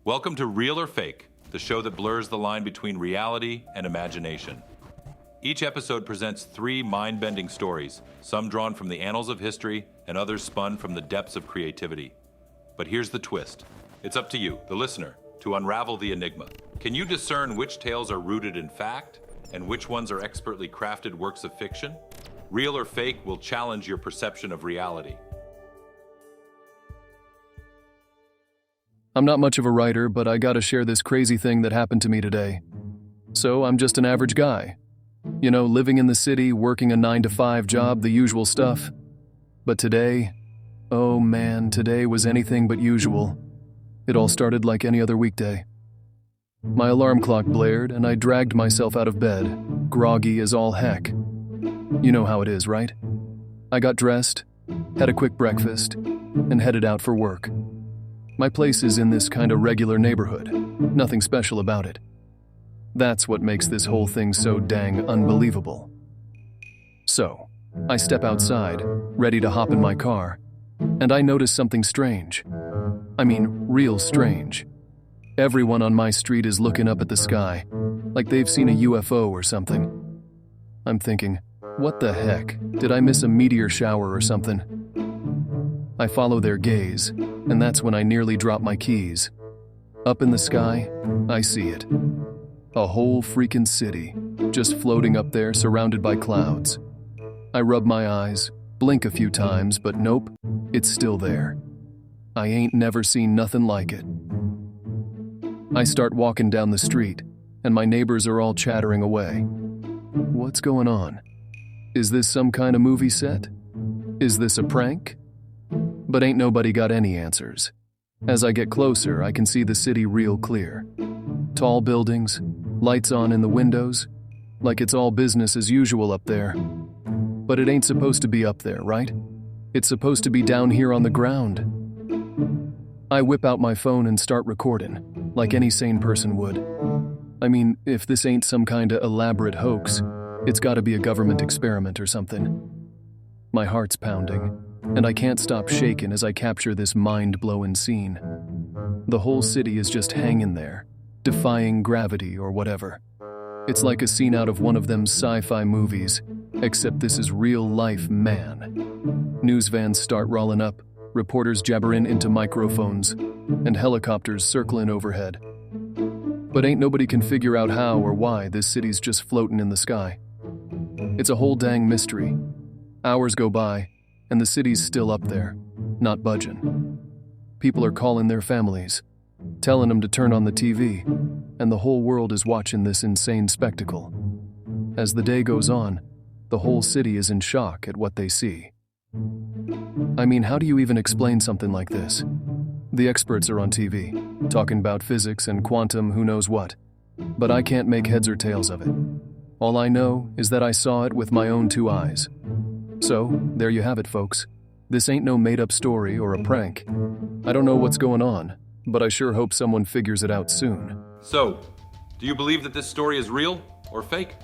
Welcome to Real or Fake, the show that blurs the line between reality and imagination. Each episode presents three mind-bending stories, some drawn from the annals of history and others spun from the depths of creativity. But here's the twist. It's up to you, the listener, to unravel the enigma. Can you discern which tales are rooted in fact and which ones are expertly crafted works of fiction? Real or Fake will challenge your perception of reality. I'm not much of a writer, but I gotta share this crazy thing that happened to me today. So I'm just an average guy. You know, living in the city, working a 9-to-5 job, the usual stuff. But today, oh man, today was anything but usual. It all started like any other weekday. My alarm clock blared and I dragged myself out of bed, groggy as all heck. You know how it is, right? I got dressed, had a quick breakfast, and headed out for work. My place is in this kind of regular neighborhood, nothing special about it. That's what makes this whole thing so dang unbelievable. So, I step outside, ready to hop in my car, and I notice something strange. I mean, real strange. Everyone on my street is looking up at the sky, like they've seen a UFO or something. I'm thinking, what the heck? Did I miss a meteor shower or something? I follow their gaze, and that's when I nearly drop my keys. Up in the sky, I see it. A whole freaking city, just floating up there surrounded by clouds. I rub my eyes, blink a few times, but nope, it's still there. I ain't never seen nothing like it. I start walking down the street, and my neighbors are all chattering away. What's going on? Is this some kind of movie set? Is this a prank? But ain't nobody got any answers. As I get closer, I can see the city real clear. Tall buildings, lights on in the windows, like it's all business as usual up there. But it ain't supposed to be up there, right? It's supposed to be down here on the ground. I whip out my phone and start recording, like any sane person would. I mean, if this ain't some kinda elaborate hoax, it's gotta be a government experiment or something. My heart's pounding, and I can't stop shaking as I capture this mind-blowing scene. The whole city is just hanging there, defying gravity or whatever. It's like a scene out of one of them sci-fi movies, except this is real-life man. News vans start rolling up, reporters jabbering into microphones, and helicopters circling overhead. But ain't nobody can figure out how or why this city's just floating in the sky. It's a whole dang mystery. Hours go by, and the city's still up there, not budging. People are calling their families, telling them to turn on the TV, and the whole world is watching this insane spectacle. As the day goes on, the whole city is in shock at what they see. I mean, how do you even explain something like this? The experts are on TV, talking about physics and quantum who knows what, but I can't make heads or tails of it. All I know is that I saw it with my own two eyes. So, there you have it, folks. This ain't no made-up story or a prank. I don't know what's going on, but I sure hope someone figures it out soon. So, do you believe that this story is real or fake?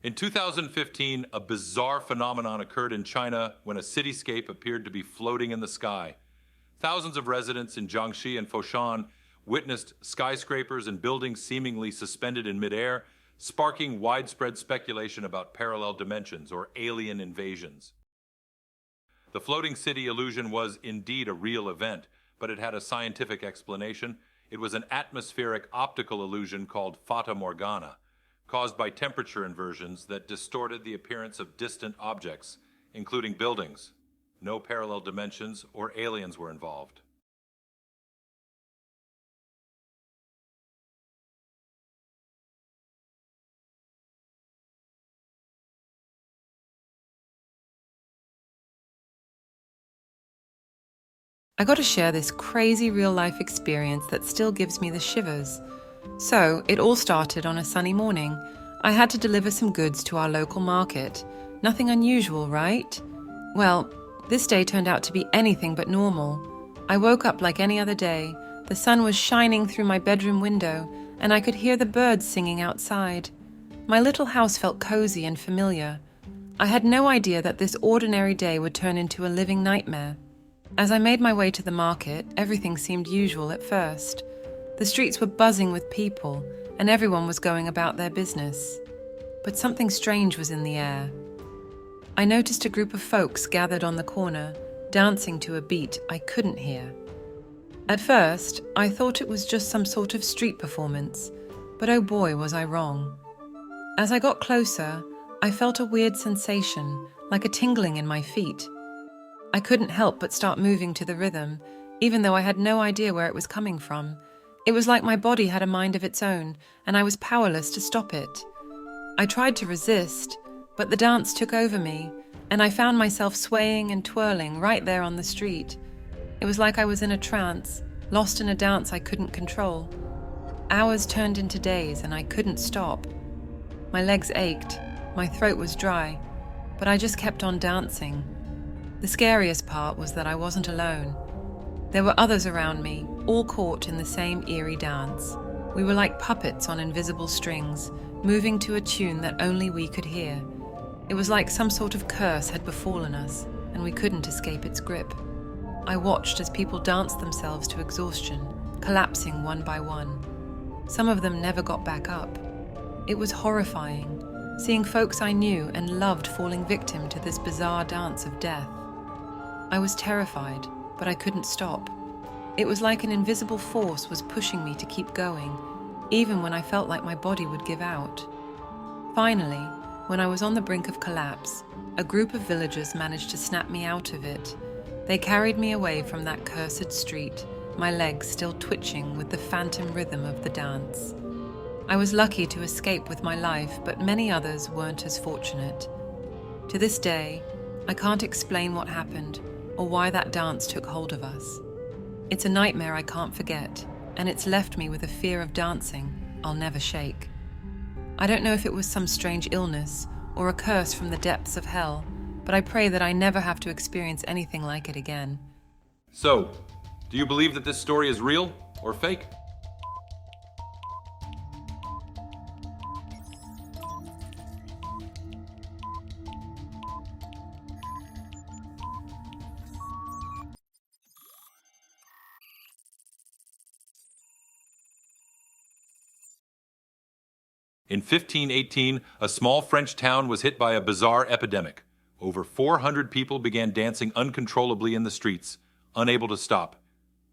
In 2015, a bizarre phenomenon occurred in China when a cityscape appeared to be floating in the sky. Thousands of residents in Jiangxi and Foshan witnessed skyscrapers and buildings seemingly suspended in midair, sparking widespread speculation about parallel dimensions or alien invasions. The floating city illusion was indeed a real event, but it had a scientific explanation. It was an atmospheric optical illusion called fata morgana, caused by temperature inversions that distorted the appearance of distant objects, including buildings. No parallel dimensions or aliens were involved. I got to share this crazy real-life experience that still gives me the shivers. So, it all started on a sunny morning. I had to deliver some goods to our local market. Nothing unusual, right? Well, This day turned out to be anything but normal. I woke up like any other day. The sun was shining through my bedroom window, and I could hear the birds singing outside. My little house felt cozy and familiar. I had no idea that this ordinary day would turn into a living nightmare. As I made my way to the market, everything seemed usual at first. The streets were buzzing with people, and everyone was going about their business. But something strange was in the air. I noticed a group of folks gathered on the corner, dancing to a beat I couldn't hear. At first, I thought it was just some sort of street performance, but oh boy, was I wrong. As I got closer, I felt a weird sensation, like a tingling in my feet. I couldn't help but start moving to the rhythm, even though I had no idea where it was coming from. It was like my body had a mind of its own, and I was powerless to stop it. I tried to resist, but the dance took over me, and I found myself swaying and twirling right there on the street. It was like I was in a trance, lost in a dance I couldn't control. Hours turned into days, and I couldn't stop. My legs ached, my throat was dry, but I just kept on dancing. The scariest part was that I wasn't alone. There were others around me, all caught in the same eerie dance. We were like puppets on invisible strings, moving to a tune that only we could hear. It was like some sort of curse had befallen us, and we couldn't escape its grip. I watched as people danced themselves to exhaustion, collapsing one by one. Some of them never got back up. It was horrifying, seeing folks I knew and loved falling victim to this bizarre dance of death. I was terrified, but I couldn't stop. It was like an invisible force was pushing me to keep going, even when I felt like my body would give out. Finally, when I was on the brink of collapse, a group of villagers managed to snap me out of it. They carried me away from that cursed street, my legs still twitching with the phantom rhythm of the dance. I was lucky to escape with my life, but many others weren't as fortunate. To this day, I can't explain what happened or why that dance took hold of us. It's a nightmare I can't forget, and it's left me with a fear of dancing I'll never shake. I don't know if it was some strange illness or a curse from the depths of hell, but I pray that I never have to experience anything like it again. So, do you believe that this story is real or fake? In 1518, a small French town was hit by a bizarre epidemic. Over 400 people began dancing uncontrollably in the streets, unable to stop.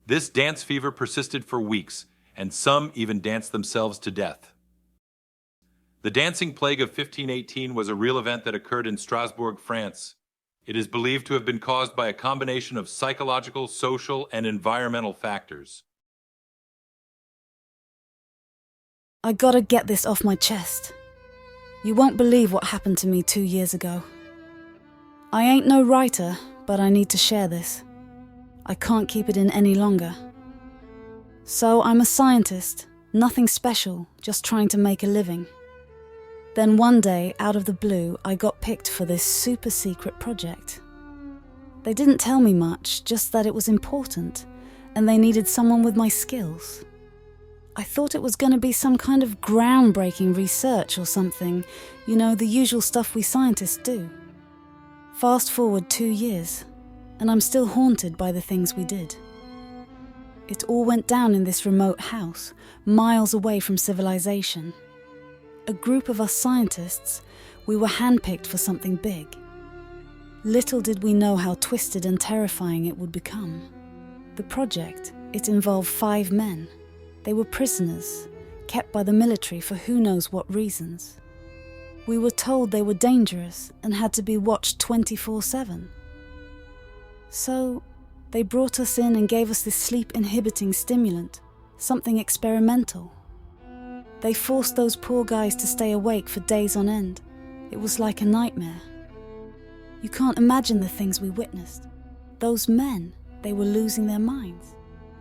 This dance fever persisted for weeks, and some even danced themselves to death. The dancing plague of 1518 was a real event that occurred in Strasbourg, France. It is believed to have been caused by a combination of psychological, social, and environmental factors. I gotta get this off my chest. You won't believe what happened to me 2 years ago. I ain't no writer, but I need to share this. I can't keep it in any longer. So I'm a scientist, nothing special, just trying to make a living. Then one day, out of the blue, I got picked for this super secret project. They didn't tell me much, just that it was important, and they needed someone with my skills. I thought it was going to be some kind of groundbreaking research or something, you know, the usual stuff we scientists do. Fast forward 2 years, and I'm still haunted by the things we did. It all went down in this remote house, miles away from civilization. A group of us scientists, we were handpicked for something big. Little did we know how twisted and terrifying it would become. The project, it involved 5 men. They were prisoners, kept by the military for who knows what reasons. We were told they were dangerous and had to be watched 24/7. So, they brought us in and gave us this sleep-inhibiting stimulant, something experimental. They forced those poor guys to stay awake for days on end. It was like a nightmare. You can't imagine the things we witnessed. Those men, they were losing their minds.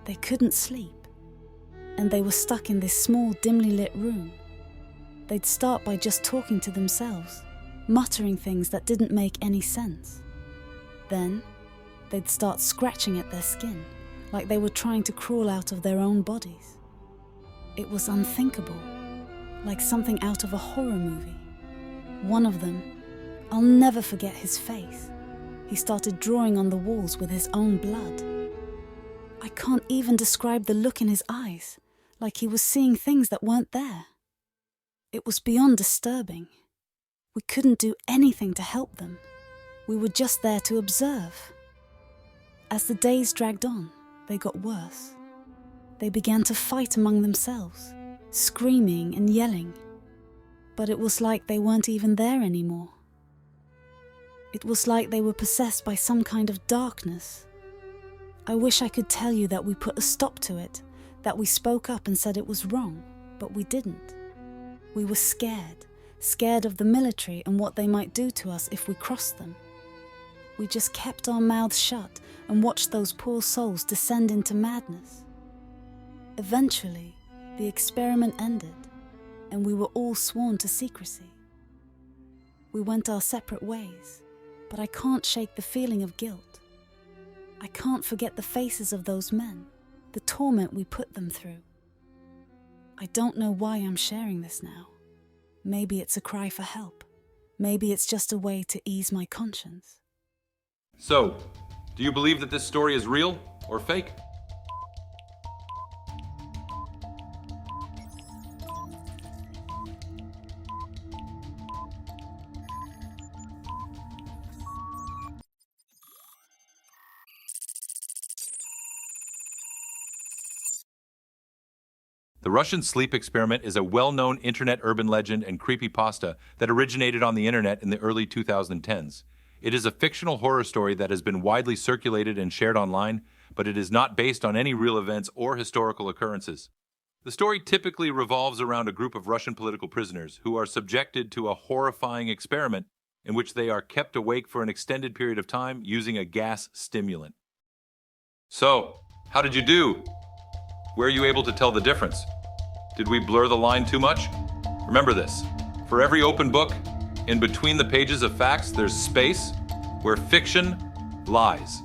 They couldn't sleep. And they were stuck in this small, dimly lit room. They'd start by just talking to themselves, muttering things that didn't make any sense. Then, they'd start scratching at their skin, like they were trying to crawl out of their own bodies. It was unthinkable, like something out of a horror movie. One of them, I'll never forget his face. He started drawing on the walls with his own blood. I can't even describe the look in his eyes, like he was seeing things that weren't there. It was beyond disturbing. We couldn't do anything to help them. We were just there to observe. As the days dragged on, they got worse. They began to fight among themselves, screaming and yelling. But it was like they weren't even there anymore. It was like they were possessed by some kind of darkness. I wish I could tell you that we put a stop to it, that we spoke up and said it was wrong, but we didn't. We were scared of the military and what they might do to us if we crossed them. We just kept our mouths shut and watched those poor souls descend into madness. Eventually, the experiment ended, and we were all sworn to secrecy. We went our separate ways, but I can't shake the feeling of guilt. I can't forget the faces of those men, the torment we put them through. I don't know why I'm sharing this now. Maybe it's a cry for help. Maybe it's just a way to ease my conscience. So, do you believe that this story is real or fake? The Russian sleep experiment is a well-known internet urban legend and creepypasta that originated on the internet in the early 2010s. It is a fictional horror story that has been widely circulated and shared online, but it is not based on any real events or historical occurrences. The story typically revolves around a group of Russian political prisoners who are subjected to a horrifying experiment in which they are kept awake for an extended period of time using a gas stimulant. So, how did you do? Were you able to tell the difference? Did we blur the line too much? Remember this, for every open book, in between the pages of facts, there's space where fiction lies.